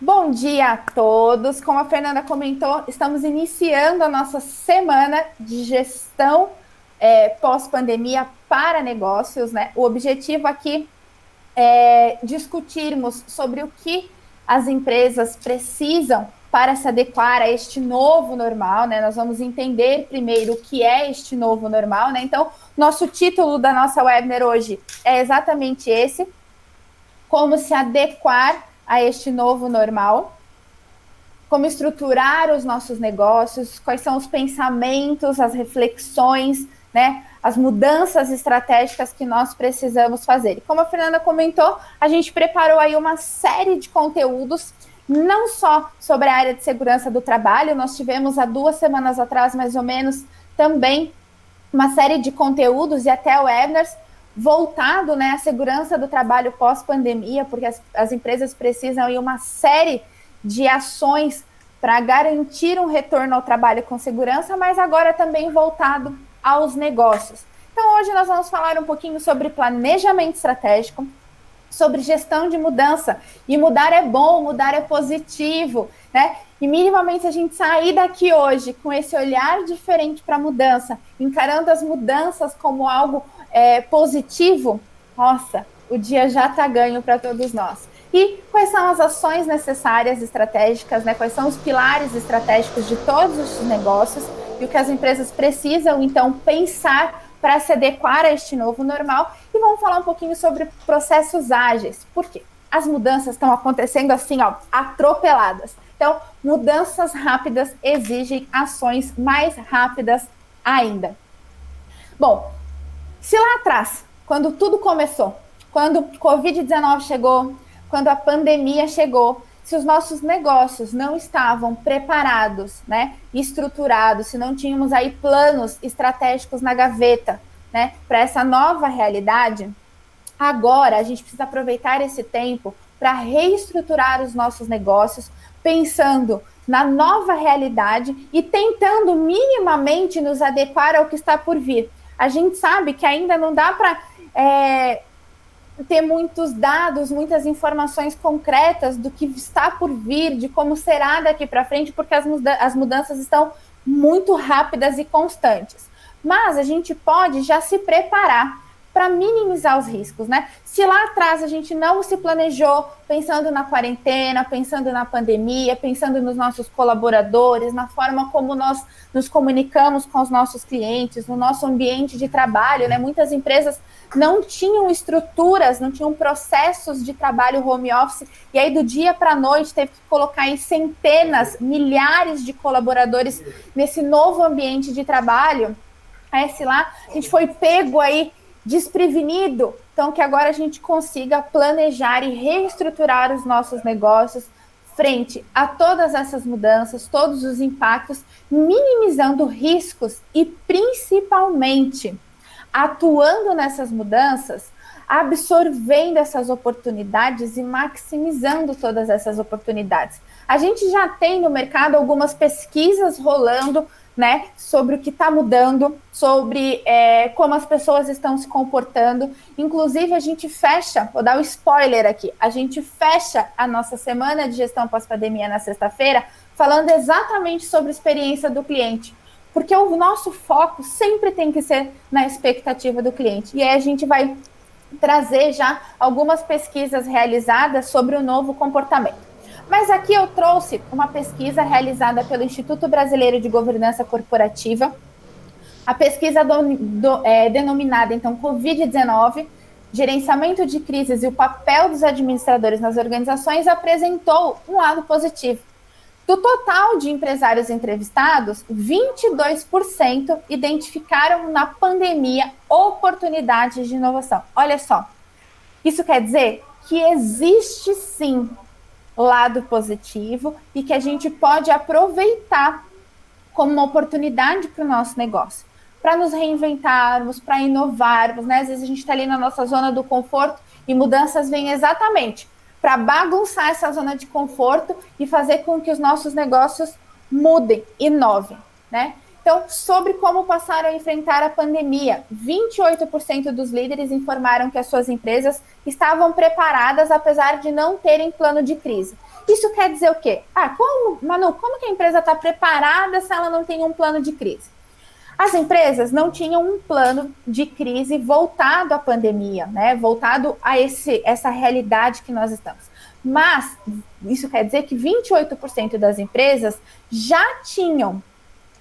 Bom dia a todos. Como a Fernanda comentou, estamos iniciando a nossa semana de gestão pós-pandemia para negócios, né? O objetivo aqui é discutirmos sobre o que as empresas precisam para se adequar a este novo normal, né? Nós vamos entender primeiro o que é este novo normal, né? Então, nosso título da nossa webinar hoje é exatamente esse: como se adequar a este novo normal, como estruturar os nossos negócios, quais são os pensamentos, as reflexões, né, as mudanças estratégicas que nós precisamos fazer. E como a Fernanda comentou, a gente preparou aí uma série de conteúdos, não só sobre a área de segurança do trabalho, nós tivemos há 2 semanas atrás, mais ou menos, também uma série de conteúdos e até webinars voltado, né, à segurança do trabalho pós-pandemia, porque as empresas precisam ir uma série de ações para garantir um retorno ao trabalho com segurança, mas agora também voltado aos negócios. Então, hoje nós vamos falar um pouquinho sobre planejamento estratégico, sobre gestão de mudança. E mudar é bom, mudar é positivo, né? E minimamente a gente sair daqui hoje com esse olhar diferente para a mudança, encarando as mudanças como algo positivo, nossa, o dia já está ganho para todos nós. E quais são as ações necessárias estratégicas, né? Quais são os pilares estratégicos de todos os negócios e o que as empresas precisam, então, pensar para se adequar a este novo normal. E vamos falar um pouquinho sobre processos ágeis. Por quê? As mudanças estão acontecendo assim, ó, atropeladas. Então, mudanças rápidas exigem ações mais rápidas ainda. Bom, se lá atrás, quando tudo começou, quando o Covid-19 chegou, quando a pandemia chegou, se os nossos negócios não estavam preparados, né, estruturados, se não tínhamos aí planos estratégicos na gaveta, né, para essa nova realidade, agora a gente precisa aproveitar esse tempo para reestruturar os nossos negócios, pensando na nova realidade e tentando minimamente nos adequar ao que está por vir. A gente sabe que ainda não dá para ter muitos dados, muitas informações concretas do que está por vir, de como será daqui para frente, porque as mudanças estão muito rápidas e constantes. Mas a gente pode já se preparar para minimizar os riscos, né? Se lá atrás a gente não se planejou pensando na quarentena, pensando na pandemia, pensando nos nossos colaboradores, na forma como nós nos comunicamos com os nossos clientes, no nosso ambiente de trabalho, né? Muitas empresas não tinham estruturas, não tinham processos de trabalho home office, e aí do dia para a noite teve que colocar em centenas, milhares de colaboradores nesse novo ambiente de trabalho. Aí, sei lá, a gente foi pego aí desprevenido, então que agora a gente consiga planejar e reestruturar os nossos negócios frente a todas essas mudanças, todos os impactos, minimizando riscos e principalmente atuando nessas mudanças, absorvendo essas oportunidades e maximizando todas essas oportunidades. A gente já tem no mercado algumas pesquisas rolando, né, sobre o que está mudando, sobre como as pessoas estão se comportando. Inclusive, a gente fecha, vou dar um spoiler aqui, a gente fecha a nossa semana de gestão pós-pandemia na sexta-feira, falando exatamente sobre a experiência do cliente. Porque o nosso foco sempre tem que ser na expectativa do cliente. E aí a gente vai trazer já algumas pesquisas realizadas sobre o novo comportamento. Mas aqui eu trouxe uma pesquisa realizada pelo Instituto Brasileiro de Governança Corporativa, a pesquisa denominada, então, Covid-19, Gerenciamento de Crises e o Papel dos Administradores nas Organizações, apresentou um lado positivo. Do total de empresários entrevistados, 22% identificaram na pandemia oportunidades de inovação. Olha só, isso quer dizer que existe sim lado positivo e que a gente pode aproveitar como uma oportunidade para o nosso negócio, para nos reinventarmos, para inovarmos, né? Às vezes a gente está ali na nossa zona do conforto e mudanças vêm exatamente para bagunçar essa zona de conforto e fazer com que os nossos negócios mudem, inovem, né? Então, sobre como passaram a enfrentar a pandemia, 28% dos líderes informaram que as suas empresas estavam preparadas apesar de não terem plano de crise. Isso quer dizer o quê? Manu, como que a empresa está preparada se ela não tem um plano de crise? As empresas não tinham um plano de crise voltado à pandemia, né? Voltado a essa realidade que nós estamos. Mas isso quer dizer que 28% das empresas já tinham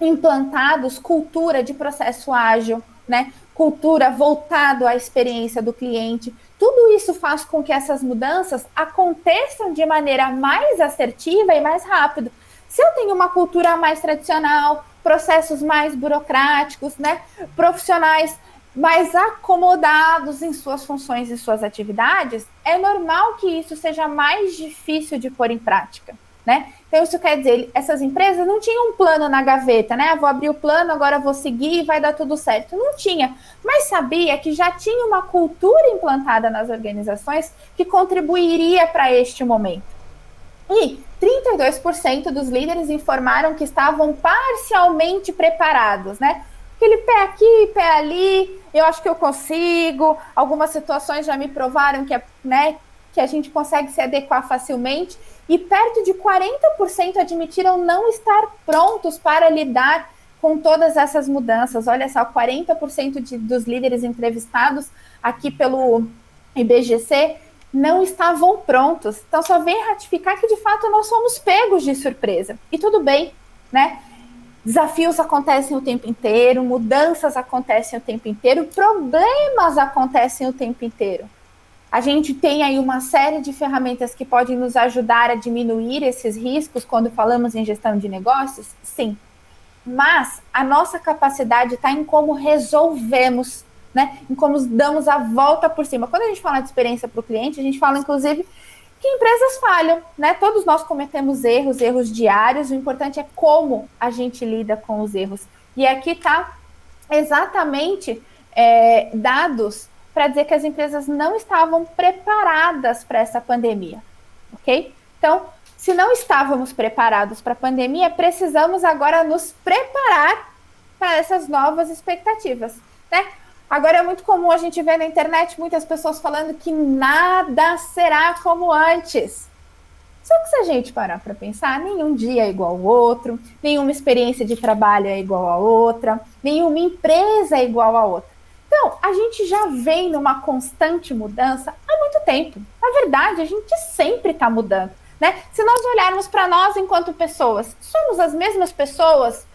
implantados cultura de processo ágil, né? Cultura voltado à experiência do cliente. Tudo isso faz com que essas mudanças aconteçam de maneira mais assertiva e mais rápido. Se eu tenho uma cultura mais tradicional, processos mais burocráticos, né? Profissionais mais acomodados em suas funções e suas atividades, é normal que isso seja mais difícil de pôr em prática, né? Então, isso quer dizer, essas empresas não tinham um plano na gaveta, né? Vou abrir o plano, agora vou seguir e vai dar tudo certo. Não tinha, mas sabia que já tinha uma cultura implantada nas organizações que contribuiria para este momento. E 32% dos líderes informaram que estavam parcialmente preparados, né? Aquele pé aqui, pé ali, eu acho que eu consigo. Algumas situações já me provaram que, que a gente consegue se adequar facilmente. E perto de 40% admitiram não estar prontos para lidar com todas essas mudanças. Olha só, 40% dos líderes entrevistados aqui pelo IBGC não estavam prontos. Então, só vem ratificar que, de fato, nós somos pegos de surpresa. E tudo bem, né? Desafios acontecem o tempo inteiro, mudanças acontecem o tempo inteiro, problemas acontecem o tempo inteiro. A gente tem aí uma série de ferramentas que podem nos ajudar a diminuir esses riscos quando falamos em gestão de negócios? Sim. Mas a nossa capacidade está em como resolvemos, né? Em como damos a volta por cima. Quando a gente fala de experiência para o cliente, a gente fala, inclusive, que empresas falham, né? Todos nós cometemos erros diários. O importante é como a gente lida com os erros. E aqui está exatamente dados para dizer que as empresas não estavam preparadas para essa pandemia, ok? Então, se não estávamos preparados para a pandemia, precisamos agora nos preparar para essas novas expectativas, né? Agora é muito comum a gente ver na internet muitas pessoas falando que nada será como antes. Só que se a gente parar para pensar, nenhum dia é igual ao outro, nenhuma experiência de trabalho é igual a outra, nenhuma empresa é igual a outra. Então, a gente já vem numa constante mudança há muito tempo. Na verdade, a gente sempre está mudando, né? Se nós olharmos para nós enquanto pessoas, somos as mesmas pessoas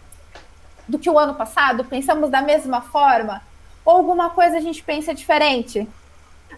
do que o ano passado? Pensamos da mesma forma? Ou alguma coisa a gente pensa diferente?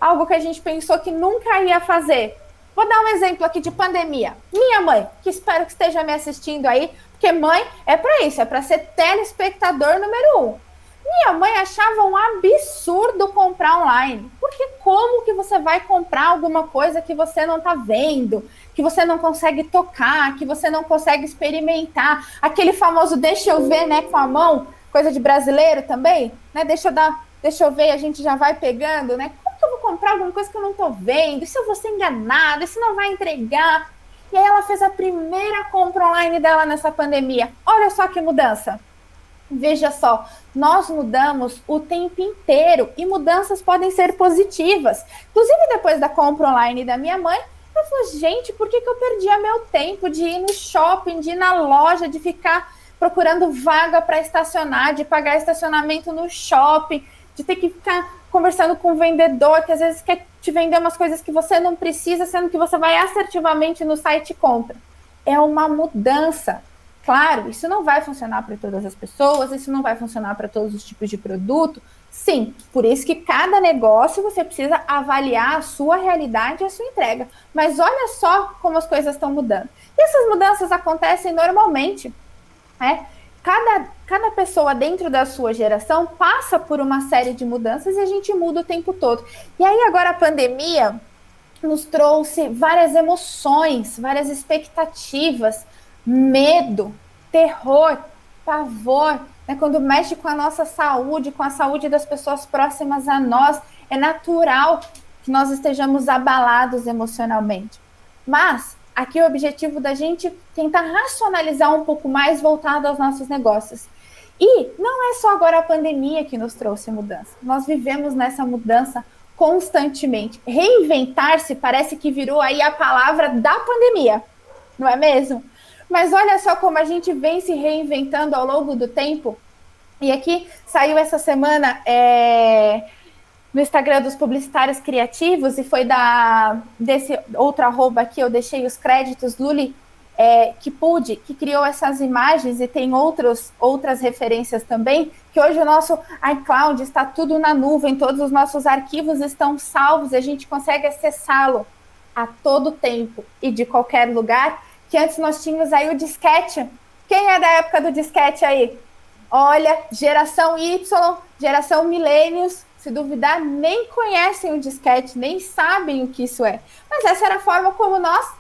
Algo que a gente pensou que nunca ia fazer? Vou dar um exemplo aqui de pandemia. Minha mãe, que espero que esteja me assistindo aí, porque mãe é para isso, é para ser telespectador número 1. Minha mãe achava um absurdo comprar online. Porque como que você vai comprar alguma coisa que você não está vendo, que você não consegue tocar, que você não consegue experimentar? Aquele famoso deixa eu ver, né, com a mão, coisa de brasileiro também, né? Deixa eu ver, a gente já vai pegando, né? Como que eu vou comprar alguma coisa que eu não estou vendo? E se eu vou ser enganada? E se não vai entregar? E aí ela fez a primeira compra online dela nessa pandemia. Olha só que mudança. Veja só, nós mudamos o tempo inteiro e mudanças podem ser positivas. Inclusive, depois da compra online da minha mãe, eu falei, gente, por que eu perdia meu tempo de ir no shopping, de ir na loja, de ficar procurando vaga para estacionar, de pagar estacionamento no shopping, de ter que ficar conversando com o vendedor, que às vezes quer te vender umas coisas que você não precisa, sendo que você vai assertivamente no site e compra. É uma mudança. Claro, isso não vai funcionar para todas as pessoas, isso não vai funcionar para todos os tipos de produto. Sim, por isso que cada negócio você precisa avaliar a sua realidade e a sua entrega. Mas olha só como as coisas estão mudando. E essas mudanças acontecem normalmente, né? Cada pessoa dentro da sua geração passa por uma série de mudanças e a gente muda o tempo todo. E aí agora a pandemia nos trouxe várias emoções, várias expectativas, medo, terror, pavor, né? Quando mexe com a nossa saúde, com a saúde das pessoas próximas a nós, é natural que nós estejamos abalados emocionalmente. Mas aqui o objetivo da gente tentar racionalizar um pouco mais voltado aos nossos negócios. E não é só agora a pandemia que nos trouxe mudança. Nós vivemos nessa mudança constantemente. Reinventar-se parece que virou aí a palavra da pandemia, não é mesmo? Mas olha só como a gente vem se reinventando ao longo do tempo. E aqui saiu essa semana no Instagram dos publicitários criativos, e foi desse outro arroba aqui, eu deixei os créditos, Luli Kipude, que criou essas imagens, e tem outras referências também, que hoje o nosso iCloud está tudo na nuvem, todos os nossos arquivos estão salvos, e a gente consegue acessá-lo a todo tempo e de qualquer lugar, que antes nós tínhamos aí o disquete. Quem é da época do disquete aí? Olha, geração Y, geração milênios, se duvidar, nem conhecem o disquete, nem sabem o que isso é. Mas essa era a forma como nós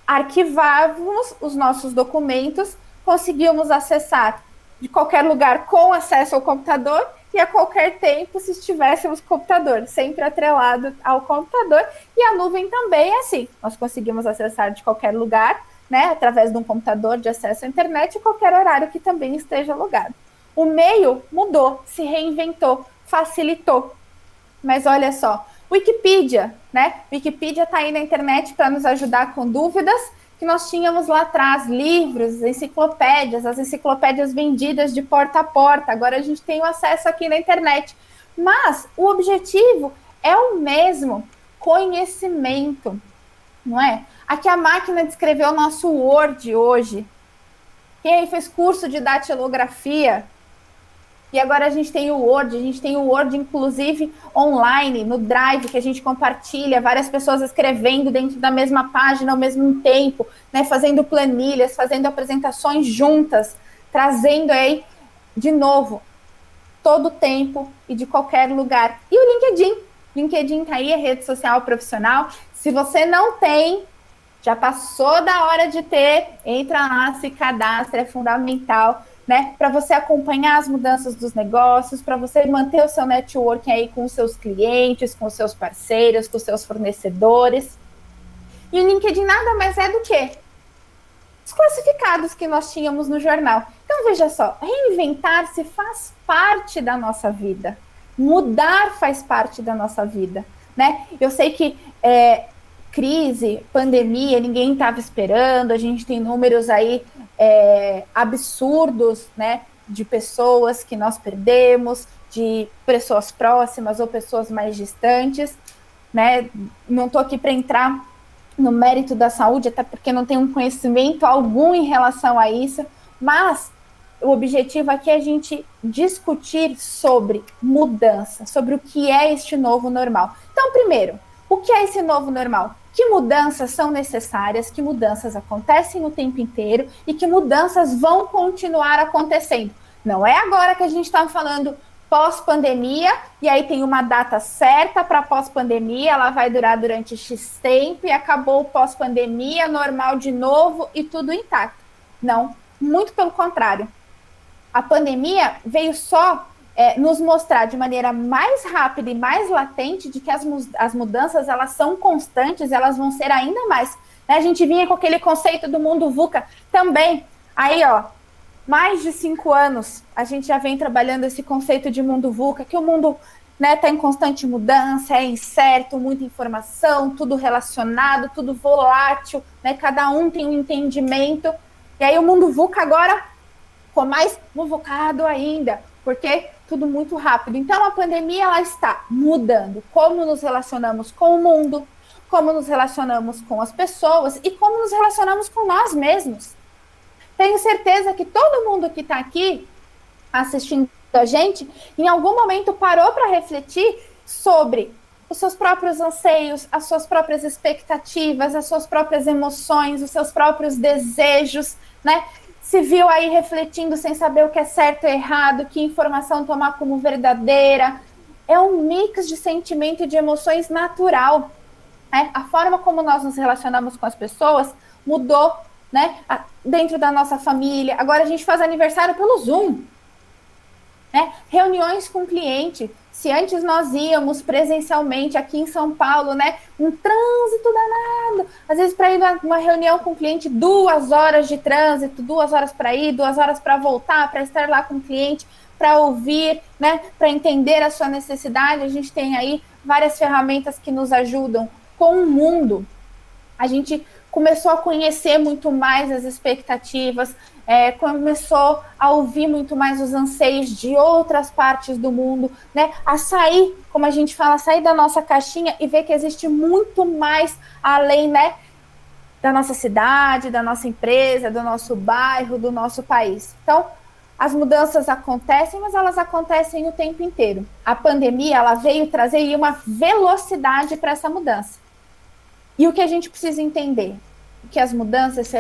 arquivávamos os nossos documentos, conseguíamos acessar de qualquer lugar com acesso ao computador e a qualquer tempo, se estivéssemos computador, sempre atrelado ao computador. E a nuvem também é assim, nós conseguimos acessar de qualquer lugar, né, através de um computador de acesso à internet, em qualquer horário que também esteja logado. O meio mudou, se reinventou, facilitou. Mas olha só, Wikipedia, né? Wikipedia está aí na internet para nos ajudar com dúvidas, que nós tínhamos lá atrás livros, enciclopédias, as enciclopédias vendidas de porta a porta. Agora a gente tem o acesso aqui na internet. Mas o objetivo é o mesmo, conhecimento, não é? Aqui a máquina de escrever o nosso Word hoje. Quem aí fez curso de datilografia? E agora a gente tem o Word inclusive online, no Drive, que a gente compartilha, várias pessoas escrevendo dentro da mesma página ao mesmo tempo, né, fazendo planilhas, fazendo apresentações juntas, trazendo aí, de novo, todo tempo e de qualquer lugar. E o LinkedIn? LinkedIn tá aí, é rede social profissional. Se você não tem, já passou da hora de ter, entra lá, se cadastra, é fundamental, né, para você acompanhar as mudanças dos negócios, para você manter o seu networking aí com os seus clientes, com os seus parceiros, com os seus fornecedores. E o LinkedIn nada mais é do que os classificados que nós tínhamos no jornal. Então, veja só, reinventar-se faz parte da nossa vida. Mudar faz parte da nossa vida, né? Eu sei que crise, pandemia, ninguém estava esperando, a gente tem números aí absurdos, né, de pessoas que nós perdemos, de pessoas próximas ou pessoas mais distantes, né? Não estou aqui para entrar no mérito da saúde, até porque não tenho um conhecimento algum em relação a isso, mas o objetivo aqui é a gente discutir sobre mudança, sobre o que é este novo normal. Então, primeiro, o que é esse novo normal? Que mudanças são necessárias, que mudanças acontecem o tempo inteiro e que mudanças vão continuar acontecendo. Não é agora que a gente está falando pós-pandemia, e aí tem uma data certa para pós-pandemia, ela vai durar durante X tempo e acabou pós-pandemia, normal de novo e tudo intacto. Não, muito pelo contrário. A pandemia veio só nos mostrar de maneira mais rápida e mais latente de que as mudanças, elas são constantes, elas vão ser ainda mais. Né? A gente vinha com aquele conceito do mundo VUCA também. Aí, ó, mais de 5 anos, a gente já vem trabalhando esse conceito de mundo VUCA, que o mundo está em constante mudança, é incerto, muita informação, tudo relacionado, tudo volátil, né? Cada um tem um entendimento. E aí o mundo VUCA agora ficou mais muvucado ainda, porque tudo muito rápido. Então, a pandemia, ela está mudando como nos relacionamos com o mundo, como nos relacionamos com as pessoas e como nos relacionamos com nós mesmos. Tenho certeza que todo mundo que está aqui assistindo a gente, em algum momento parou para refletir sobre os seus próprios anseios, as suas próprias expectativas, as suas próprias emoções, os seus próprios desejos, né? Se viu aí refletindo sem saber o que é certo e errado, que informação tomar como verdadeira. É um mix de sentimento e de emoções natural. Né? A forma como nós nos relacionamos com as pessoas mudou, né? Dentro da nossa família. Agora a gente faz aniversário pelo Zoom. né? Reuniões com cliente. Se antes nós íamos presencialmente aqui em São Paulo, né? Um trânsito danado. Às vezes, para ir numa reunião com o cliente, 2 horas de trânsito, 2 horas para ir, 2 horas para voltar, para estar lá com o cliente, para ouvir, né? Para entender a sua necessidade. A gente tem aí várias ferramentas que nos ajudam com o mundo. A gente começou a conhecer muito mais as expectativas, começou a ouvir muito mais os anseios de outras partes do mundo, né? A sair, como a gente fala, sair da nossa caixinha e ver que existe muito mais além, né, da nossa cidade, da nossa empresa, do nosso bairro, do nosso país. Então, as mudanças acontecem, mas elas acontecem o tempo inteiro. A pandemia, ela veio trazer uma velocidade para essa mudança. E o que a gente precisa entender? Que as mudanças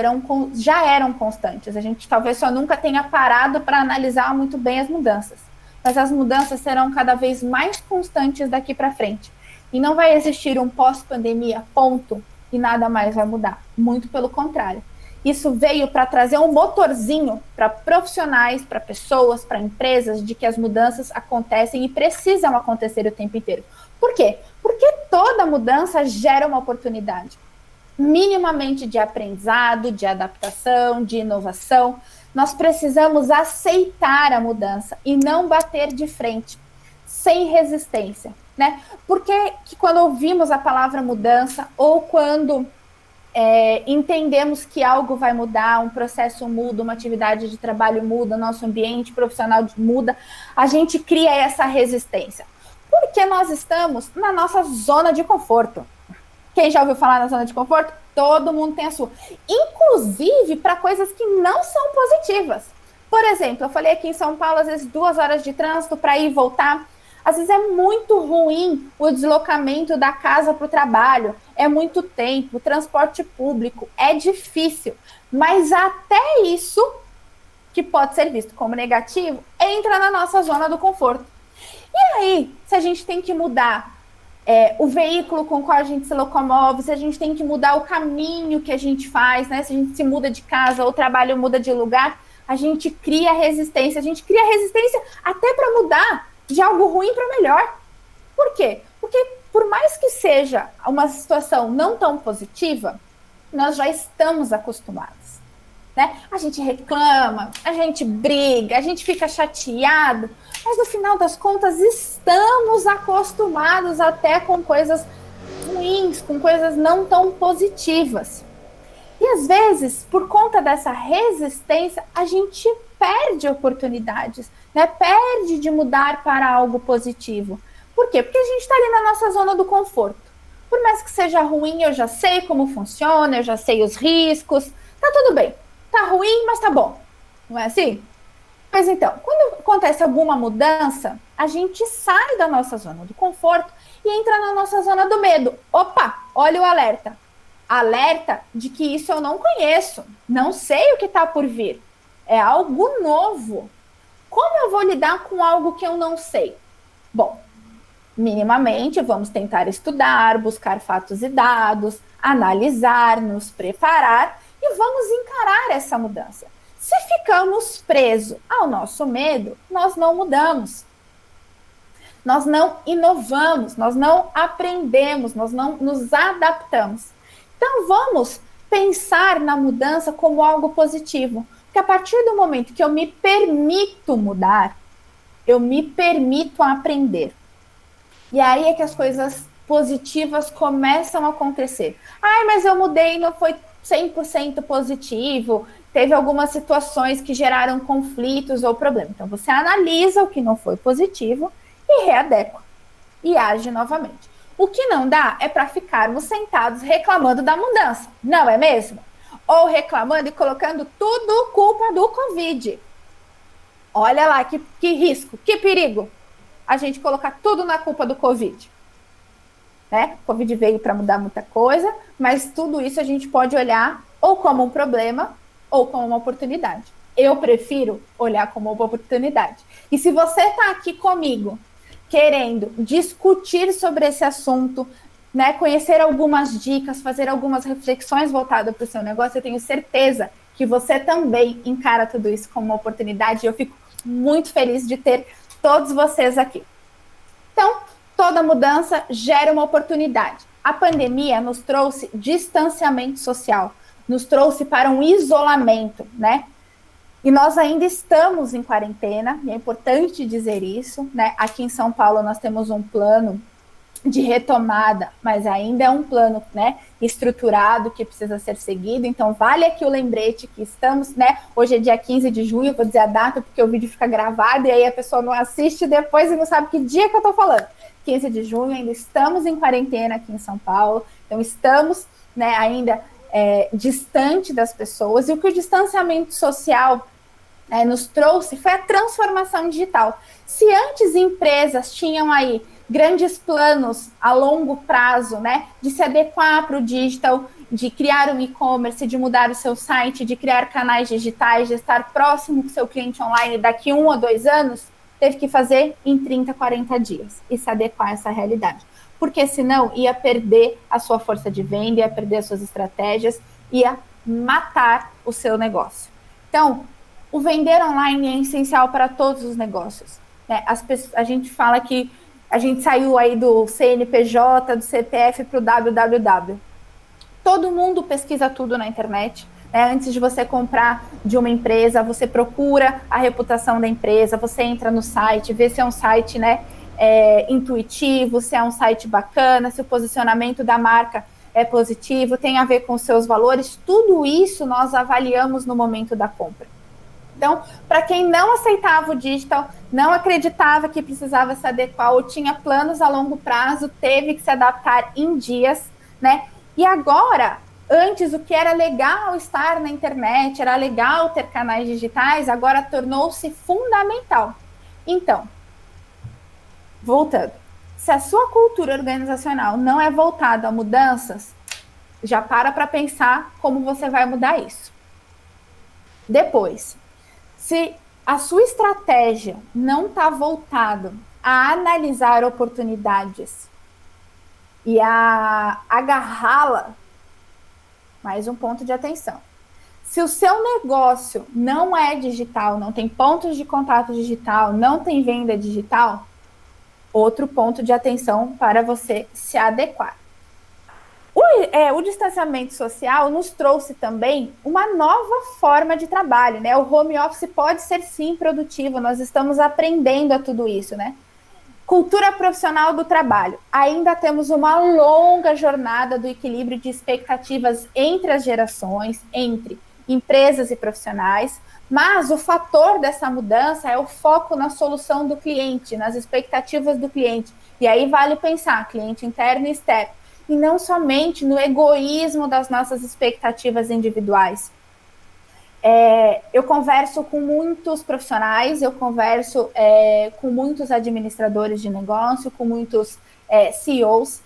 já eram constantes. A gente talvez só nunca tenha parado para analisar muito bem as mudanças. Mas as mudanças serão cada vez mais constantes daqui para frente. E não vai existir um pós-pandemia, ponto, e nada mais vai mudar. Muito pelo contrário. Isso veio para trazer um motorzinho para profissionais, para pessoas, para empresas, de que as mudanças acontecem e precisam acontecer o tempo inteiro. Por quê? Porque toda mudança gera uma oportunidade, minimamente de aprendizado, de adaptação, de inovação. Nós precisamos aceitar a mudança e não bater de frente, sem resistência, né? Porque que quando ouvimos a palavra mudança ou quando entendemos que algo vai mudar, um processo muda, uma atividade de trabalho muda, nosso ambiente profissional muda, a gente cria essa resistência. Porque nós estamos na nossa zona de conforto. Quem já ouviu falar na zona de conforto? Todo mundo tem a sua. Inclusive para coisas que não são positivas. Por exemplo, eu falei aqui em São Paulo, às vezes 2 horas de trânsito para ir e voltar. Às vezes é muito ruim o deslocamento da casa para o trabalho. É muito tempo, transporte público, é difícil. Mas até isso, que pode ser visto como negativo, entra na nossa zona do conforto. E aí, se a gente tem que mudar o veículo com o qual a gente se locomove, se a gente tem que mudar o caminho que a gente faz, né? Se a gente se muda de casa ou o trabalho muda de lugar, a gente cria resistência. A gente cria resistência até para mudar de algo ruim para melhor. Por quê? Porque por mais que seja uma situação não tão positiva, nós já estamos acostumados. Né? A gente reclama, a gente briga, a gente fica chateado, mas no final das contas estamos acostumados até com coisas ruins, com coisas não tão positivas. E às vezes, por conta dessa resistência, a gente perde oportunidades, né? Perde de mudar para algo positivo. Por quê? Porque a gente está ali na nossa zona do conforto. Por mais que seja ruim, eu já sei como funciona, eu já sei os riscos, tá tudo bem. Tá ruim, mas tá bom. Não é assim? Mas então, quando acontece alguma mudança, a gente sai da nossa zona do conforto e entra na nossa zona do medo. Opa, olha o alerta. Alerta de que isso eu não conheço. Não sei o que está por vir. É algo novo. Como eu vou lidar com algo que eu não sei? Bom, minimamente vamos tentar estudar, buscar fatos e dados, analisar, nos preparar e vamos encarar essa mudança. Se ficamos presos ao nosso medo, nós não mudamos. Nós não inovamos, nós não aprendemos, nós não nos adaptamos. Então vamos pensar na mudança como algo positivo. Porque a partir do momento que eu me permito mudar, eu me permito aprender. E aí é que as coisas positivas começam a acontecer. Ai, mas eu mudei e não foi 100% positivo, teve algumas situações que geraram conflitos ou problemas. Então, você analisa o que não foi positivo e readequa e age novamente. O que não dá é para ficarmos sentados reclamando da mudança, não é mesmo? Ou reclamando e colocando tudo culpa do Covid. Olha lá que risco, que perigo a gente colocar tudo na culpa do Covid. Né? O Covid veio para mudar muita coisa, mas tudo isso a gente pode olhar ou como um problema ou como uma oportunidade. Eu prefiro olhar como uma oportunidade. E se você está aqui comigo, querendo discutir sobre esse assunto, né, conhecer algumas dicas, fazer algumas reflexões voltadas para o seu negócio, eu tenho certeza que você também encara tudo isso como uma oportunidade. E eu fico muito feliz de ter todos vocês aqui. Então, toda mudança gera uma oportunidade. A pandemia nos trouxe distanciamento social, nos trouxe para um isolamento, né? E nós ainda estamos em quarentena, e é importante dizer isso, né? Aqui em São Paulo nós temos um plano de retomada, mas ainda é um plano, né, estruturado que precisa ser seguido. Então vale aqui o lembrete que estamos, né, hoje é dia 15 de junho, vou dizer a data porque o vídeo fica gravado e aí a pessoa não assiste depois e não sabe que dia que eu tô falando. 15 de junho, ainda estamos em quarentena aqui em São Paulo, então estamos, né, ainda distante das pessoas, e o que o distanciamento social nos trouxe foi a transformação digital. Se antes empresas tinham aí grandes planos a longo prazo, né, de se adequar para o digital, de criar um e-commerce, de mudar o seu site, de criar canais digitais, de estar próximo do seu cliente online daqui 1 ou 2 anos, teve que fazer em 30, 40 dias e se adequar a essa realidade. Porque senão ia perder a sua força de venda, ia perder as suas estratégias, ia matar o seu negócio. Então, o vender online é essencial para todos os negócios, né? A gente fala que a gente saiu aí do CNPJ, do CPF para o www. Todo mundo pesquisa tudo na internet, né? Antes de você comprar de uma empresa, você procura a reputação da empresa, você entra no site, vê se é um site, né, intuitivo, se é um site bacana, se o posicionamento da marca é positivo, tem a ver com os seus valores. Tudo isso nós avaliamos no momento da compra. Então, para quem não aceitava o digital, não acreditava que precisava se adequar ou tinha planos a longo prazo, teve que se adaptar em dias, né? E agora, antes o que era legal estar na internet, era legal ter canais digitais, agora tornou-se fundamental. Então, voltando, se a sua cultura organizacional não é voltada a mudanças, já para pensar como você vai mudar isso. Depois, se a sua estratégia não está voltada a analisar oportunidades e a agarrá-la, mais um ponto de atenção. Se o seu negócio não é digital, não tem pontos de contato digital, não tem venda digital, outro ponto de atenção para você se adequar. O distanciamento social nos trouxe também uma nova forma de trabalho, né? O home office pode ser sim produtivo, nós estamos aprendendo a tudo isso, né? Cultura profissional do trabalho. Ainda temos uma longa jornada do equilíbrio de expectativas entre as gerações, entre empresas e profissionais, mas o fator dessa mudança é o foco na solução do cliente, nas expectativas do cliente. E aí vale pensar, cliente interno e externo, e não somente no egoísmo das nossas expectativas individuais. Eu converso com muitos profissionais, eu converso com muitos administradores de negócio, com muitos CEOs,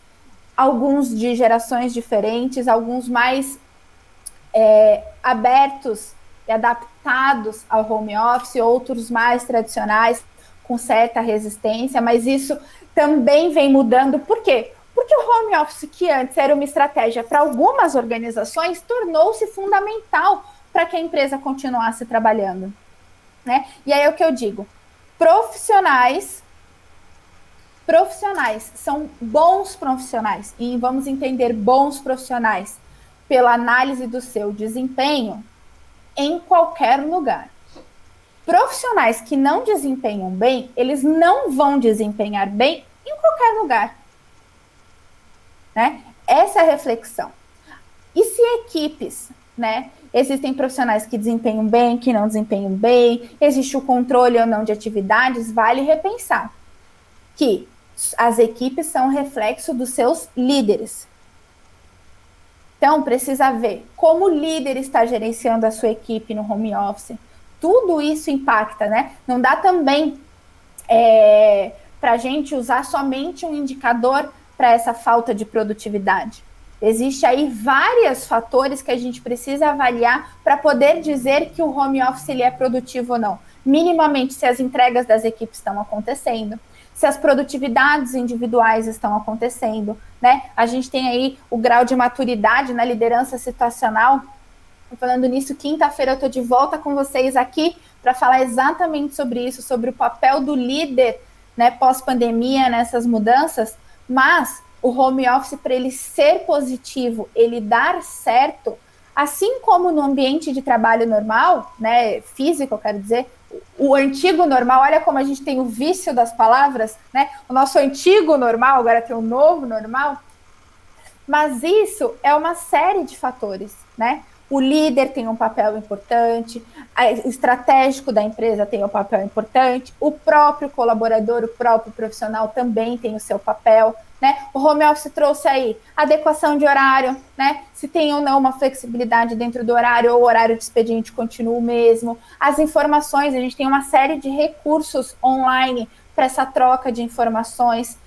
alguns de gerações diferentes, alguns mais abertos e adaptados ao home office, outros mais tradicionais, com certa resistência, mas isso também vem mudando. Por quê? Porque o home office, que antes era uma estratégia para algumas organizações, tornou-se fundamental para que a empresa continuasse trabalhando, né? E aí é o que eu digo, profissionais são bons profissionais, e vamos entender bons profissionais pela análise do seu desempenho em qualquer lugar. Profissionais que não desempenham bem, eles não vão desempenhar bem em qualquer lugar, né? Essa é a reflexão. E se equipes, né? Existem profissionais que desempenham bem, que não desempenham bem, existe o controle ou não de atividades, vale repensar que as equipes são reflexo dos seus líderes. Então, precisa ver como o líder está gerenciando a sua equipe no home office. Tudo isso impacta, né? Não dá também para a gente usar somente um indicador para essa falta de produtividade. Existe aí vários fatores que a gente precisa avaliar para poder dizer que o home office ele é produtivo ou não. Minimamente, se as entregas das equipes estão acontecendo, se as produtividades individuais estão acontecendo, né? A gente tem aí o grau de maturidade na liderança situacional. Falando nisso, quinta-feira eu estou de volta com vocês aqui para falar exatamente sobre isso, sobre o papel do líder, né, pós-pandemia nessas mudanças, mas o home office, para ele ser positivo, ele dar certo, assim como no ambiente de trabalho normal, né, físico, eu quero dizer, o antigo normal, olha como a gente tem o vício das palavras, né? O nosso antigo normal, agora tem o novo normal. Mas isso é uma série de fatores, né? O líder tem um papel importante, o estratégico da empresa tem um papel importante, o próprio colaborador, o próprio profissional também tem o seu papel, né? O home office trouxe aí adequação de horário, né? Se tem ou não uma flexibilidade dentro do horário, ou o horário de expediente continua o mesmo. As informações, a gente tem uma série de recursos online para essa troca de informações.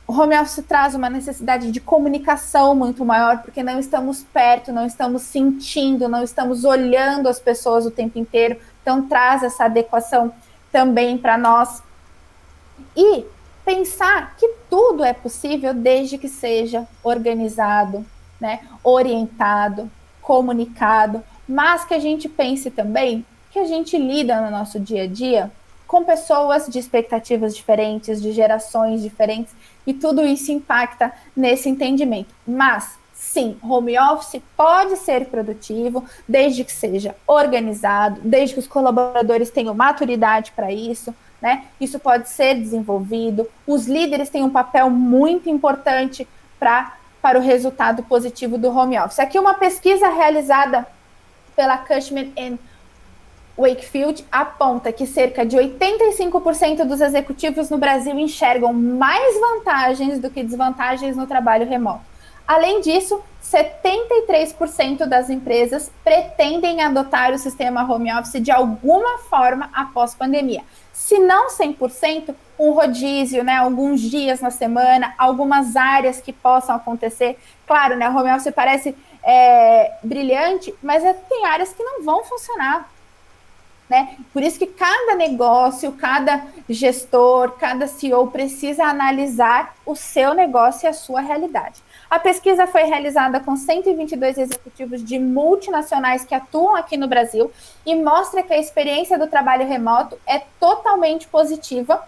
O home office traz uma necessidade de comunicação muito maior, porque não estamos perto, não estamos sentindo, não estamos olhando as pessoas o tempo inteiro. Então, traz essa adequação também para nós. E pensar que tudo é possível desde que seja organizado, né, orientado, comunicado, mas que a gente pense também que a gente lida no nosso dia a dia com pessoas de expectativas diferentes, de gerações diferentes, e tudo isso impacta nesse entendimento. Mas, sim, home office pode ser produtivo, desde que seja organizado, desde que os colaboradores tenham maturidade para isso, né? Isso pode ser desenvolvido. Os líderes têm um papel muito importante para o resultado positivo do home office. Aqui uma pesquisa realizada pela Cushman & Wakefield aponta que cerca de 85% dos executivos no Brasil enxergam mais vantagens do que desvantagens no trabalho remoto. Além disso, 73% das empresas pretendem adotar o sistema home office de alguma forma após pandemia. Se não 100%, um rodízio, né, alguns dias na semana, algumas áreas que possam acontecer. Claro, né, o home office parece brilhante, mas tem áreas que não vão funcionar. Né? Por isso que cada negócio, cada gestor, cada CEO precisa analisar o seu negócio e a sua realidade. A pesquisa foi realizada com 122 executivos de multinacionais que atuam aqui no Brasil e mostra que a experiência do trabalho remoto é totalmente positiva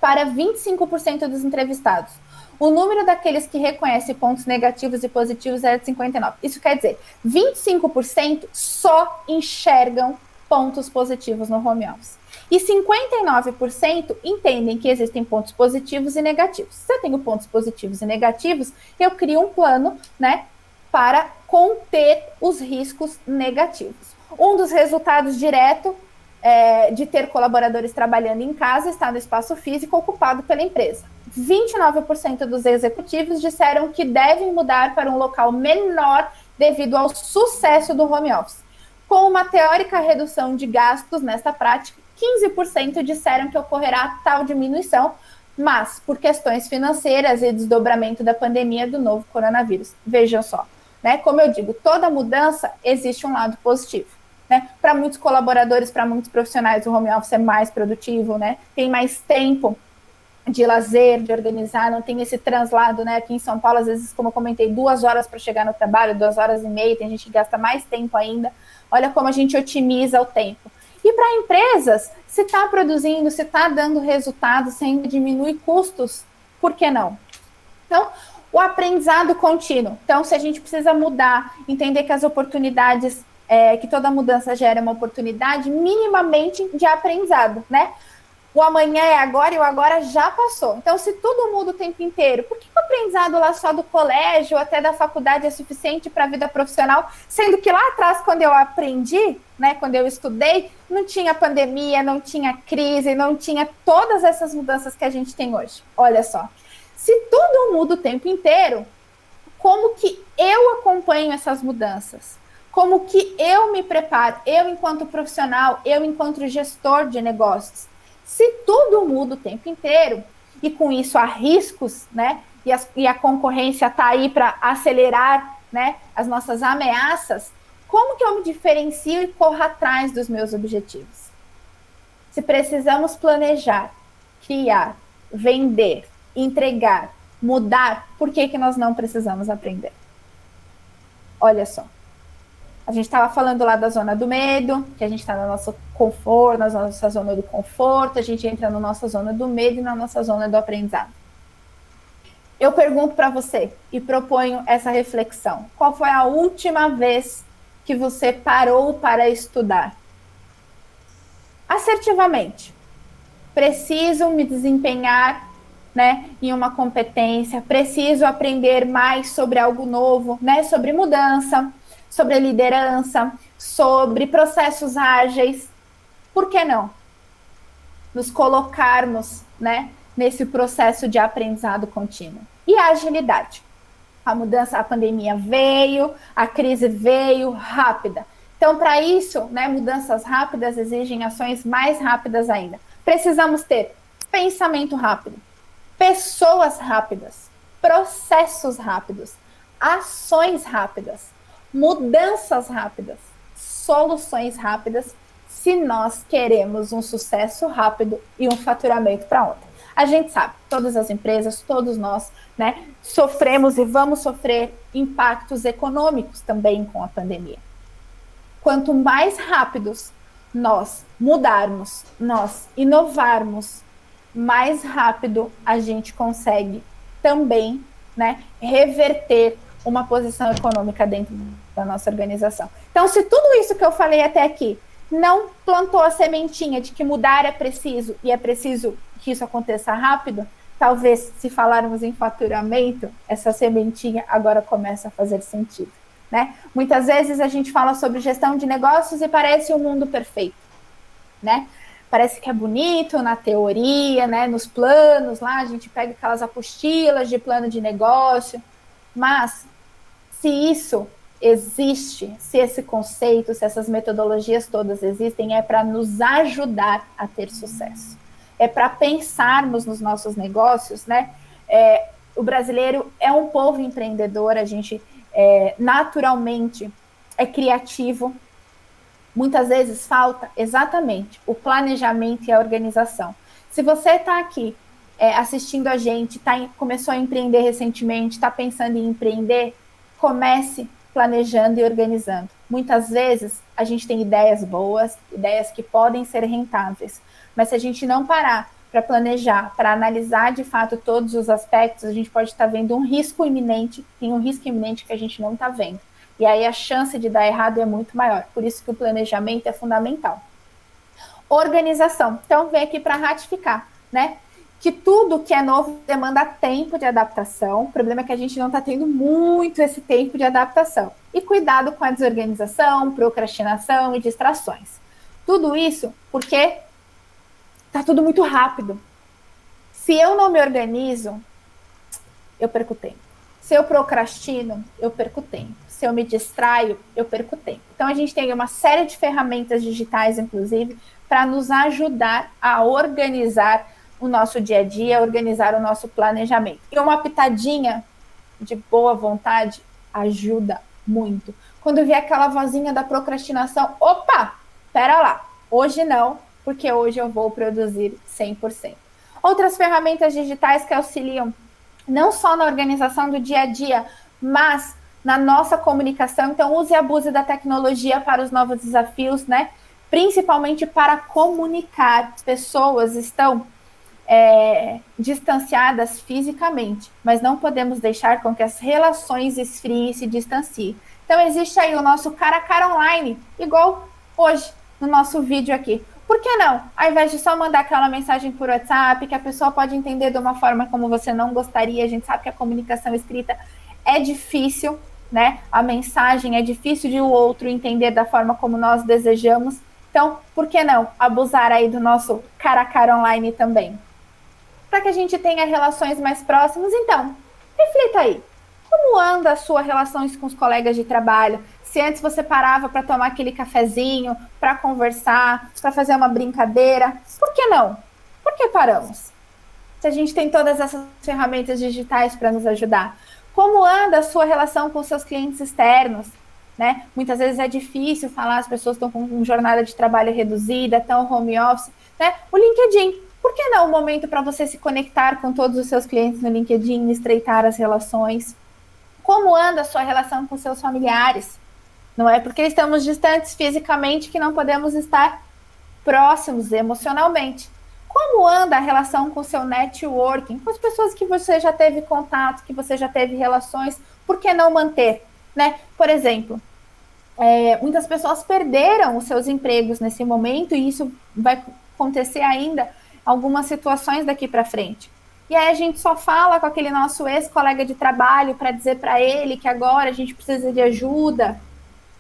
para 25% dos entrevistados. O número daqueles que reconhecem pontos negativos e positivos é de 59%. Isso quer dizer, 25% só enxergam pontos positivos no home office. E 59% entendem que existem pontos positivos e negativos. Se eu tenho pontos positivos e negativos, eu crio um plano, né, para conter os riscos negativos. Um dos resultados diretos de ter colaboradores trabalhando em casa está no espaço físico ocupado pela empresa. 29% dos executivos disseram que devem mudar para um local menor devido ao sucesso do home office. Com uma teórica redução de gastos nesta prática, 15% disseram que ocorrerá tal diminuição, mas por questões financeiras e desdobramento da pandemia do novo coronavírus. Vejam só, né? Como eu digo, toda mudança existe um lado positivo. Né? Para muitos colaboradores, para muitos profissionais, o home office é mais produtivo, né? Tem mais tempo de lazer, de organizar, não tem esse translado, né? Aqui em São Paulo, às vezes, como eu comentei, 2 horas para chegar no trabalho, 2h30, tem gente que gasta mais tempo ainda. Olha como a gente otimiza o tempo. E para empresas, se está produzindo, se está dando resultado, se ainda diminui custos, por que não? Então, o aprendizado contínuo. Então, se a gente precisa mudar, entender que as oportunidades, que toda mudança gera uma oportunidade minimamente de aprendizado, né? O amanhã é agora e o agora já passou. Então, se tudo muda o tempo inteiro, por que o aprendizado lá só do colégio, até da faculdade é suficiente para a vida profissional? Sendo que lá atrás, quando eu aprendi, né, quando eu estudei, não tinha pandemia, não tinha crise, não tinha todas essas mudanças que a gente tem hoje. Olha só, se tudo muda o tempo inteiro, como que eu acompanho essas mudanças? Como que eu me preparo? Eu, enquanto profissional, eu, enquanto gestor de negócios. Se tudo muda o tempo inteiro, e com isso há riscos, né? E a concorrência está aí para acelerar, né, as nossas ameaças, como que eu me diferencio e corro atrás dos meus objetivos? Se precisamos planejar, criar, vender, entregar, mudar, por que nós não precisamos aprender? Olha só. A gente estava falando lá da zona do medo, que a gente está na nossa conforto, na nossa zona do conforto, a gente entra na nossa zona do medo e na nossa zona do aprendizado. Eu pergunto para você e proponho essa reflexão. Qual foi a última vez que você parou para estudar? Assertivamente. Preciso me desempenhar, né, em uma competência, preciso aprender mais sobre algo novo, né, sobre mudança, sobre liderança, sobre processos ágeis. Por que não nos colocarmos, né, nesse processo de aprendizado contínuo? E a agilidade. A mudança, a pandemia veio, a crise veio rápida. Então, para isso, né, mudanças rápidas exigem ações mais rápidas ainda. Precisamos ter pensamento rápido, pessoas rápidas, processos rápidos, ações rápidas, mudanças rápidas, soluções rápidas, se nós queremos um sucesso rápido e um faturamento para ontem. A gente sabe, todas as empresas, todos nós, né, sofremos e vamos sofrer impactos econômicos também com a pandemia. Quanto mais rápidos nós mudarmos, nós inovarmos, mais rápido a gente consegue também, né, reverter uma posição econômica dentro da nossa organização. Então, se tudo isso que eu falei até aqui não plantou a sementinha de que mudar é preciso e é preciso que isso aconteça rápido, talvez, se falarmos em faturamento, essa sementinha agora começa a fazer sentido, né? Muitas vezes a gente fala sobre gestão de negócios e parece um mundo perfeito, né? Parece que é bonito na teoria, né? Nos planos lá, a gente pega aquelas apostilas de plano de negócio, mas se isso existe, se esse conceito, se essas metodologias todas existem, é para nos ajudar a ter sucesso. É para pensarmos nos nossos negócios, né? O brasileiro é um povo empreendedor, a gente naturalmente é criativo. Muitas vezes falta exatamente o planejamento e a organização. Se você está aqui assistindo a gente, começou a empreender recentemente, está pensando em empreender, comece planejando e organizando. Muitas vezes a gente tem ideias boas, ideias que podem ser rentáveis, mas se a gente não parar para planejar, para analisar de fato todos os aspectos, a gente pode estar vendo um risco iminente, tem um risco iminente que a gente não está vendo. E aí a chance de dar errado é muito maior. Por isso que o planejamento é fundamental. Organização. Então, vem aqui para ratificar, né? Que tudo que é novo demanda tempo de adaptação. O problema é que a gente não está tendo muito esse tempo de adaptação. E cuidado com a desorganização, procrastinação e distrações. Tudo isso porque está tudo muito rápido. Se eu não me organizo, eu perco tempo. Se eu procrastino, eu perco tempo. Se eu me distraio, eu perco tempo. Então, a gente tem uma série de ferramentas digitais, inclusive, para nos ajudar a organizar o nosso dia a dia, organizar o nosso planejamento. E uma pitadinha de boa vontade ajuda muito. Quando vier aquela vozinha da procrastinação, opa, pera lá, hoje não, porque hoje eu vou produzir 100%. Outras ferramentas digitais que auxiliam não só na organização do dia a dia, mas na nossa comunicação. Então, use e abuse da tecnologia para os novos desafios, né? Principalmente para comunicar. Pessoas estão distanciadas fisicamente, mas não podemos deixar com que as relações esfriem e se distanciem. Então, existe aí o nosso cara a cara online, igual hoje, no nosso vídeo aqui. Por que não? Ao invés de só mandar aquela mensagem por WhatsApp, que a pessoa pode entender de uma forma como você não gostaria, a gente sabe que a comunicação escrita é difícil, né? A mensagem é difícil de o outro entender da forma como nós desejamos. Então, por que não abusar aí do nosso cara a cara online também? Para que a gente tenha relações mais próximas, então, reflita aí. Como anda a sua relação com os colegas de trabalho? Se antes você parava para tomar aquele cafezinho, para conversar, para fazer uma brincadeira, por que não? Por que paramos? Se a gente tem todas essas ferramentas digitais para nos ajudar. Como anda a sua relação com seus clientes externos? Né? Muitas vezes é difícil falar, as pessoas estão com jornada de trabalho reduzida, estão home office. Né? O LinkedIn, por que não um momento para você se conectar com todos os seus clientes no LinkedIn, estreitar as relações? Como anda a sua relação com seus familiares? Não é porque estamos distantes fisicamente que não podemos estar próximos emocionalmente. Como anda a relação com o seu networking, com as pessoas que você já teve contato, que você já teve relações, por que não manter? Né? Por exemplo, muitas pessoas perderam os seus empregos nesse momento e isso vai acontecer ainda algumas situações daqui para frente. E aí a gente só fala com aquele nosso ex-colega de trabalho para dizer para ele que agora a gente precisa de ajuda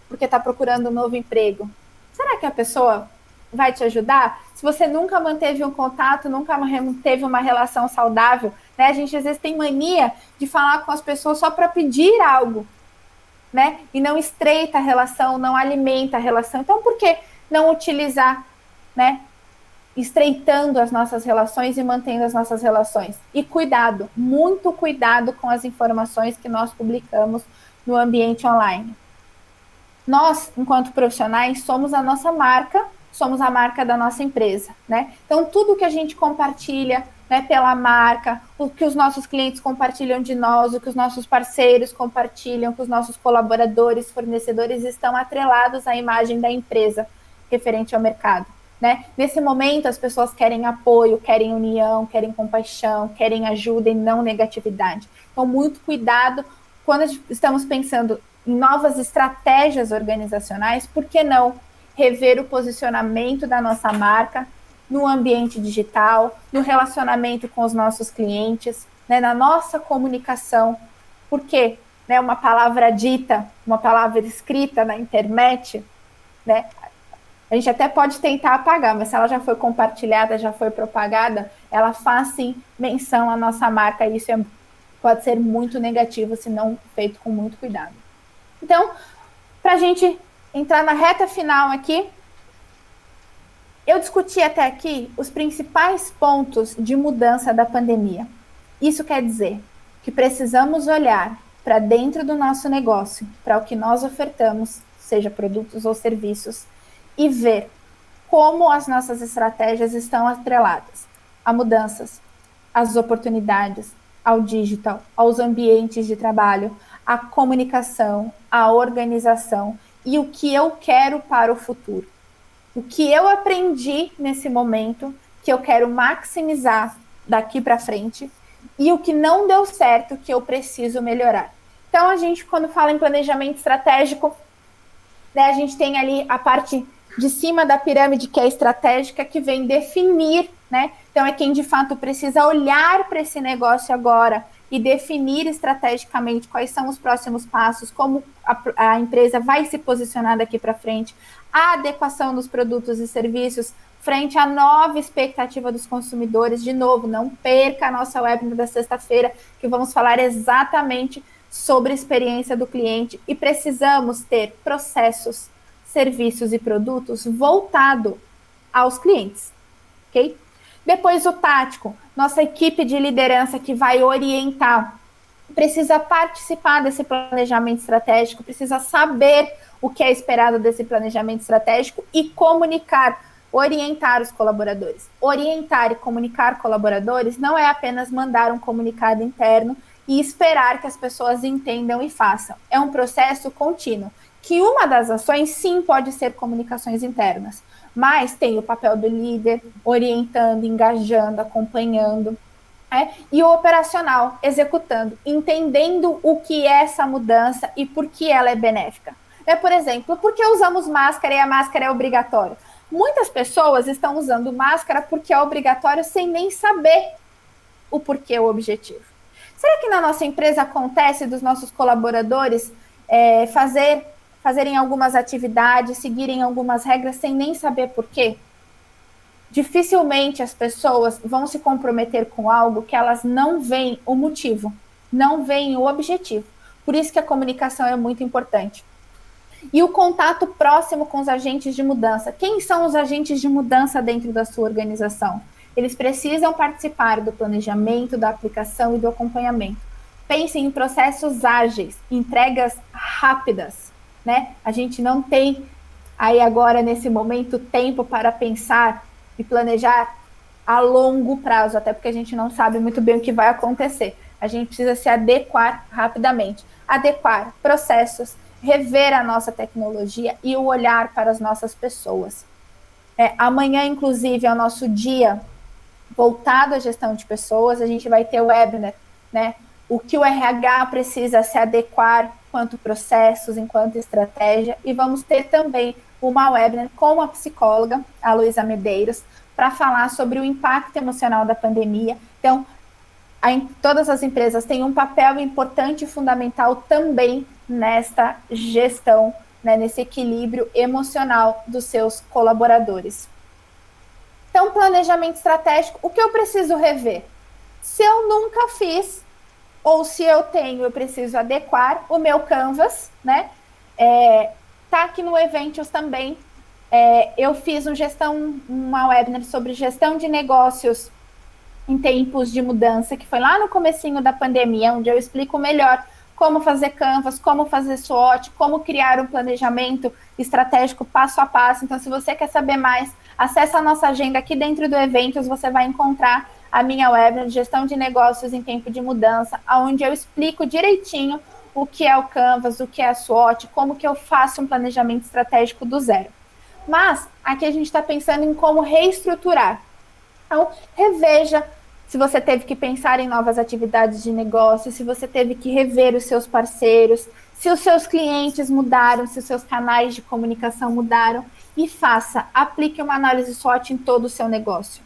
porque está procurando um novo emprego. Será que a pessoa vai te ajudar? Se você nunca manteve um contato, nunca teve uma relação saudável, né? A gente às vezes tem mania de falar com as pessoas só para pedir algo, né? E não estreita a relação, não alimenta a relação. Então, por que não utilizar, né? Estreitando as nossas relações e mantendo as nossas relações. E cuidado, muito cuidado com as informações que nós publicamos no ambiente online. Nós, enquanto profissionais, somos a nossa marca, somos a marca da nossa empresa, né? Então, tudo que a gente compartilha, né, pela marca, o que os nossos clientes compartilham de nós, o que os nossos parceiros compartilham, o que os nossos colaboradores, fornecedores estão atrelados à imagem da empresa referente ao mercado, né? Nesse momento, as pessoas querem apoio, querem união, querem compaixão, querem ajuda e não negatividade. Então, muito cuidado quando estamos pensando em novas estratégias organizacionais, por que não rever o posicionamento da nossa marca no ambiente digital, no relacionamento com os nossos clientes, né, na nossa comunicação, porque, né, uma palavra dita, uma palavra escrita na internet, né, a gente até pode tentar apagar, mas se ela já foi compartilhada, já foi propagada, ela faz sim menção à nossa marca, e isso pode ser muito negativo se não feito com muito cuidado. Então, para a gente entrar na reta final aqui, eu discuti até aqui os principais pontos de mudança da pandemia. Isso quer dizer que precisamos olhar para dentro do nosso negócio, para o que nós ofertamos, seja produtos ou serviços, e ver como as nossas estratégias estão atreladas a mudanças, às oportunidades, ao digital, aos ambientes de trabalho, à comunicação, à organização e o que eu quero para o futuro. O que eu aprendi nesse momento, que eu quero maximizar daqui para frente, e o que não deu certo, que eu preciso melhorar. Então, a gente, quando fala em planejamento estratégico, né, a gente tem ali a parte de cima da pirâmide, que é estratégica, que vem definir, né? Então, é quem de fato precisa olhar para esse negócio agora e definir estrategicamente quais são os próximos passos, como a empresa vai se posicionar daqui para frente, a adequação dos produtos e serviços frente à nova expectativa dos consumidores. De novo, não perca a nossa webinar da sexta-feira, que vamos falar exatamente sobre a experiência do cliente, e precisamos ter processos, serviços e produtos voltado aos clientes, ok? Depois o tático, nossa equipe de liderança que vai orientar, precisa participar desse planejamento estratégico, precisa saber o que é esperado desse planejamento estratégico e comunicar, orientar os colaboradores. Orientar e comunicar colaboradores não é apenas mandar um comunicado interno e esperar que as pessoas entendam e façam. É um processo contínuo, que uma das ações, sim, pode ser comunicações internas, mas tem o papel do líder, orientando, engajando, acompanhando, e o operacional, executando, entendendo o que é essa mudança e por que ela é benéfica. Por exemplo, por que usamos máscara e a máscara é obrigatória? Muitas pessoas estão usando máscara porque é obrigatório sem nem saber o porquê, o objetivo. Será que na nossa empresa acontece dos nossos colaboradores fazerem algumas atividades, seguirem algumas regras sem nem saber por quê? Dificilmente as pessoas vão se comprometer com algo que elas não veem o motivo, não veem o objetivo. Por isso que a comunicação é muito importante. E o contato próximo com os agentes de mudança. Quem são os agentes de mudança dentro da sua organização? Eles precisam participar do planejamento, da aplicação e do acompanhamento. Pensem em processos ágeis, entregas rápidas, né? A gente não tem aí agora, nesse momento, tempo para pensar e planejar a longo prazo, até porque a gente não sabe muito bem o que vai acontecer. A gente precisa se adequar rapidamente. Adequar processos, rever a nossa tecnologia e o olhar para as nossas pessoas. Amanhã, inclusive, é o nosso dia voltado à gestão de pessoas, a gente vai ter o webinar, né? O que o RH precisa se adequar enquanto processos, enquanto estratégia, e vamos ter também uma webinar com a psicóloga, a Luísa Medeiros, para falar sobre o impacto emocional da pandemia. Então, todas as empresas têm um papel importante e fundamental também nesta gestão, né, nesse equilíbrio emocional dos seus colaboradores. Então, planejamento estratégico, o que eu preciso rever? Se eu nunca fiz, ou se eu tenho, eu preciso adequar o meu Canvas, né? Tá aqui no Eventos também. Eu fiz uma webinar sobre gestão de negócios em tempos de mudança, que foi lá no comecinho da pandemia, onde eu explico melhor como fazer Canvas, como fazer SWOT, como criar um planejamento estratégico passo a passo. Então, se você quer saber mais, acesse a nossa agenda aqui dentro do Eventos, você vai encontrar a minha webinar de gestão de negócios em tempo de mudança, onde eu explico direitinho o que é o Canvas, o que é a SWOT, como que eu faço um planejamento estratégico do zero. Mas aqui a gente está pensando em como reestruturar. Então, reveja se você teve que pensar em novas atividades de negócio, se você teve que rever os seus parceiros, se os seus clientes mudaram, se os seus canais de comunicação mudaram, e aplique uma análise SWOT em todo o seu negócio.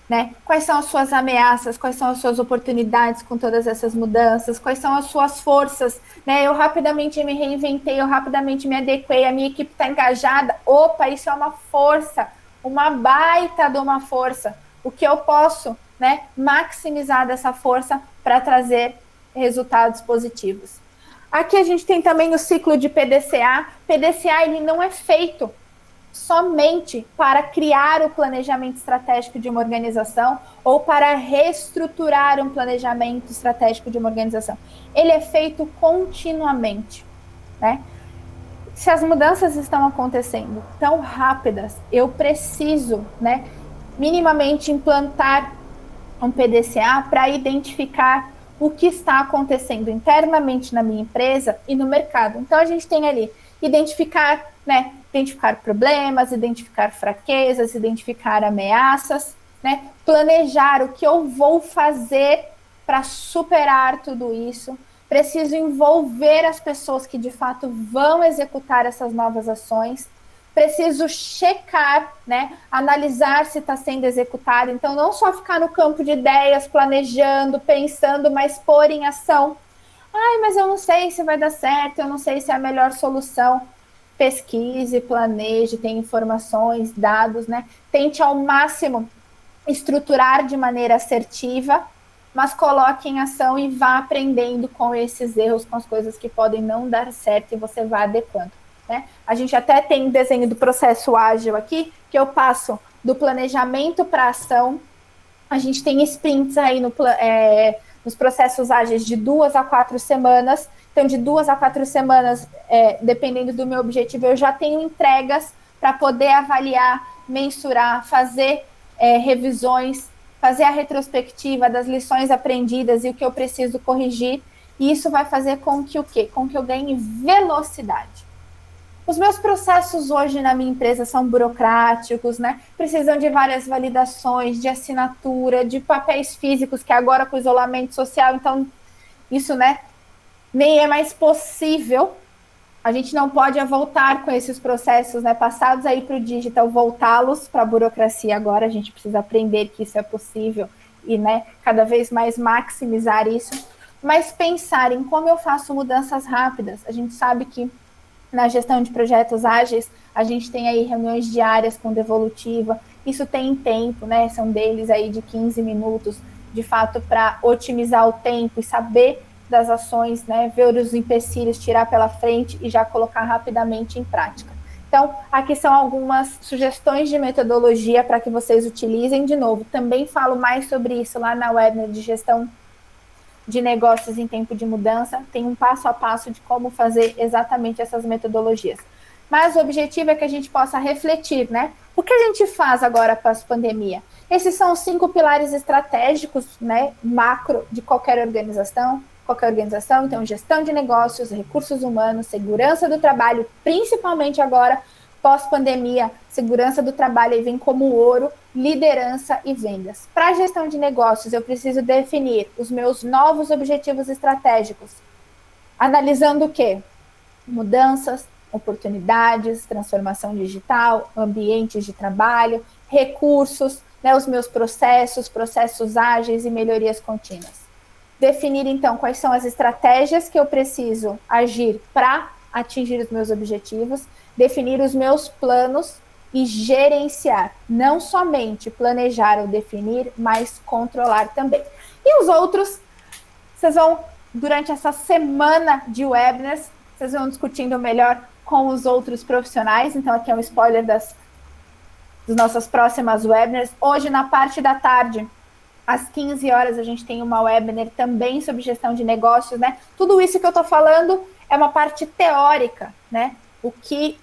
Né? Quais são as suas ameaças, quais são as suas oportunidades com todas essas mudanças, quais são as suas forças, né? Eu rapidamente me reinventei, eu rapidamente me adequei, a minha equipe está engajada, opa, isso é uma força, uma baita de uma força, o que eu posso, né, maximizar dessa força para trazer resultados positivos. Aqui a gente tem também o ciclo de PDCA. PDCA ele não é feito somente para criar o planejamento estratégico de uma organização ou para reestruturar um planejamento estratégico de uma organização. Ele é feito continuamente, né? Se as mudanças estão acontecendo tão rápidas, eu preciso, né, minimamente implantar um PDCA para identificar o que está acontecendo internamente na minha empresa e no mercado. Então, a gente tem ali identificar problemas, identificar fraquezas, identificar ameaças, né? Planejar o que eu vou fazer para superar tudo isso. Preciso envolver as pessoas que de fato vão executar essas novas ações. Preciso checar, né? Analisar se está sendo executado. Então, não só ficar no campo de ideias, planejando, pensando, mas pôr em ação. Ai, mas eu não sei se vai dar certo, eu não sei se é a melhor solução. Pesquise, planeje, tenha informações, dados, né? Tente ao máximo estruturar de maneira assertiva, mas coloque em ação e vá aprendendo com esses erros, com as coisas que podem não dar certo e você vá adequando, né? A gente até tem um desenho do processo ágil aqui, que eu passo do planejamento para a ação. A gente tem sprints aí nos processos ágeis de 2 a 4 semanas. Então, de 2 a 4 semanas, dependendo do meu objetivo, eu já tenho entregas para poder avaliar, mensurar, fazer revisões, fazer a retrospectiva das lições aprendidas e o que eu preciso corrigir. E isso vai fazer com que o quê? Com que eu ganhe velocidade. Os meus processos hoje na minha empresa são burocráticos, né? Precisam de várias validações, de assinatura, de papéis físicos, que agora com o isolamento social, então isso, né, nem é mais possível. A gente não pode voltar com esses processos, né, passados aí para o digital, voltá-los para a burocracia agora. A gente precisa aprender que isso é possível e, né, cada vez mais maximizar isso. Mas pensar em como eu faço mudanças rápidas. A gente sabe que na gestão de projetos ágeis, a gente tem aí reuniões diárias com devolutiva, isso tem tempo, né? São deles aí de 15 minutos, de fato, para otimizar o tempo e saber das ações, né? Ver os empecilhos, tirar pela frente e já colocar rapidamente em prática. Então, aqui são algumas sugestões de metodologia para que vocês utilizem. De novo, também falo mais sobre isso lá na webinar de gestão de negócios em tempo de mudança, tem um passo a passo de como fazer exatamente essas metodologias. Mas o objetivo é que a gente possa refletir, né? O que a gente faz agora pós-pandemia? Esses são os 5 pilares estratégicos, né, macro de qualquer organização. qualquer organização. Então, gestão de negócios, recursos humanos, segurança do trabalho, principalmente agora, pós-pandemia, segurança do trabalho aí vem como ouro, liderança e vendas. Para a gestão de negócios, eu preciso definir os meus novos objetivos estratégicos, analisando o quê? Mudanças, oportunidades, transformação digital, ambientes de trabalho, recursos, né, os meus processos ágeis e melhorias contínuas. Definir, então, quais são as estratégias que eu preciso agir para atingir os meus objetivos, definir os meus planos e gerenciar, não somente planejar ou definir, mas controlar também. E os outros, vocês vão, durante essa semana de webinars, vocês vão discutindo melhor com os outros profissionais. Então, aqui é um spoiler das nossas próximas webinars. Hoje, na parte da tarde, às 15 horas, a gente tem uma webinar também sobre gestão de negócios, né? Tudo isso que eu estou falando é uma parte teórica, né? O que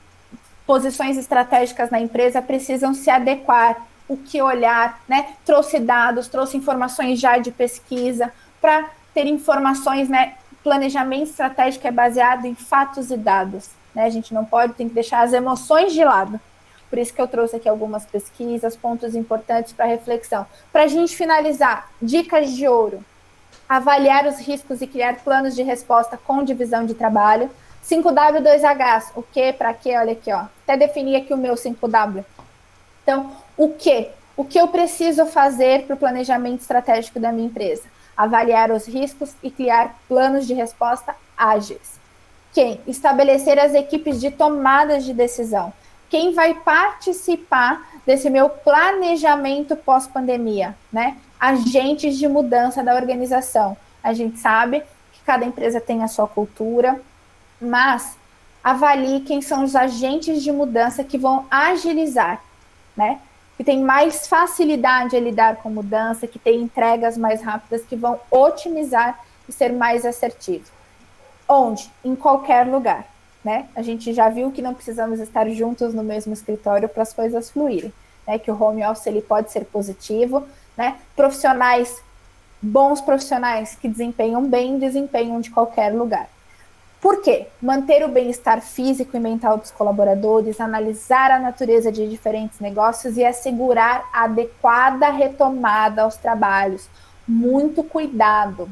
posições estratégicas na empresa precisam se adequar, o que olhar, né? Trouxe dados, trouxe informações já de pesquisa, para ter informações, né? Planejamento estratégico é baseado em fatos e dados, né? A gente não pode, tem que deixar as emoções de lado. Por isso que eu trouxe aqui algumas pesquisas, pontos importantes para reflexão. Para a gente finalizar, dicas de ouro. Avaliar os riscos e criar planos de resposta com divisão de trabalho. 5W2H, o que, para quê, olha aqui, ó. Até definir aqui o meu 5W. Então, o que? O que eu preciso fazer para o planejamento estratégico da minha empresa? Avaliar os riscos e criar planos de resposta ágeis. Quem? Estabelecer as equipes de tomadas de decisão. Quem vai participar desse meu planejamento pós-pandemia, né? Agentes de mudança da organização. A gente sabe que cada empresa tem a sua cultura, mas avalie quem são os agentes de mudança que vão agilizar, né? Que tem mais facilidade a lidar com mudança, que tem entregas mais rápidas, que vão otimizar e ser mais assertivo. Onde? Em qualquer lugar, né? A gente já viu que não precisamos estar juntos no mesmo escritório para as coisas fluírem, né? Que o home office ele pode ser positivo, né? Profissionais, bons profissionais que desempenham bem, desempenham de qualquer lugar. Por quê? Manter o bem-estar físico e mental dos colaboradores, analisar a natureza de diferentes negócios e assegurar a adequada retomada aos trabalhos. Muito cuidado.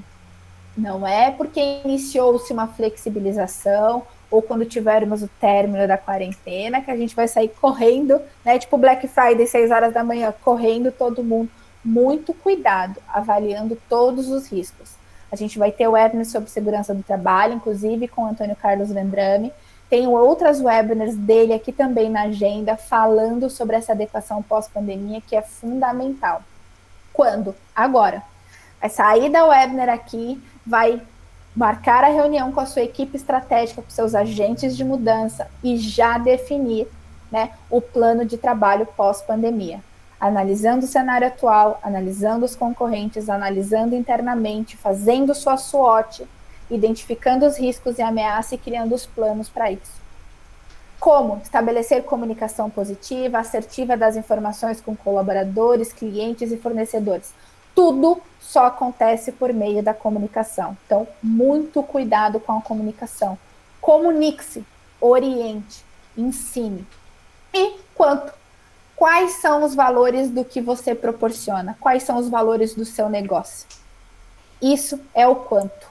Não é porque iniciou-se uma flexibilização ou quando tivermos o término da quarentena que a gente vai sair correndo, né? Tipo Black Friday, 6 horas da manhã, correndo todo mundo. Muito cuidado, avaliando todos os riscos. A gente vai ter webinars sobre segurança do trabalho, inclusive com o Antônio Carlos Vendrame. Tem outras webinars dele aqui também na agenda, falando sobre essa adequação pós-pandemia, que é fundamental. Quando? Agora. Vai sair da webinar aqui, vai marcar a reunião com a sua equipe estratégica, com seus agentes de mudança e já definir, né, o plano de trabalho pós-pandemia. Analisando o cenário atual, analisando os concorrentes, analisando internamente, fazendo sua SWOT, identificando os riscos e ameaças e criando os planos para isso. Como? Estabelecer comunicação positiva, assertiva das informações com colaboradores, clientes e fornecedores. Tudo só acontece por meio da comunicação. Então, muito cuidado com a comunicação. Comunique-se, oriente, ensine. E quanto? Quais são os valores do que você proporciona? Quais são os valores do seu negócio? Isso é o quanto.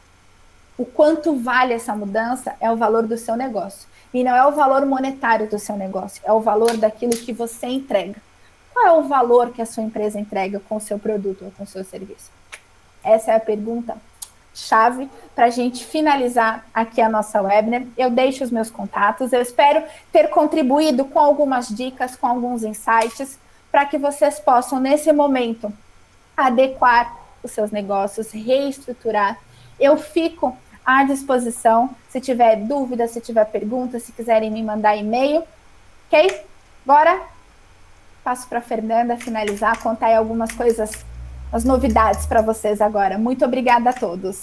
O quanto vale essa mudança é o valor do seu negócio. E não é o valor monetário do seu negócio, é o valor daquilo que você entrega. Qual é o valor que a sua empresa entrega com o seu produto ou com o seu serviço? Essa é a pergunta chave para a gente finalizar aqui a nossa webinar. Eu deixo os meus contatos, eu espero ter contribuído com algumas dicas, com alguns insights, para que vocês possam, nesse momento, adequar os seus negócios, reestruturar. Eu fico à disposição, se tiver dúvidas, se tiver perguntas, se quiserem me mandar e-mail, ok? Agora, passo para a Fernanda finalizar, contar aí algumas coisas, as novidades para vocês agora. Muito obrigada a todos.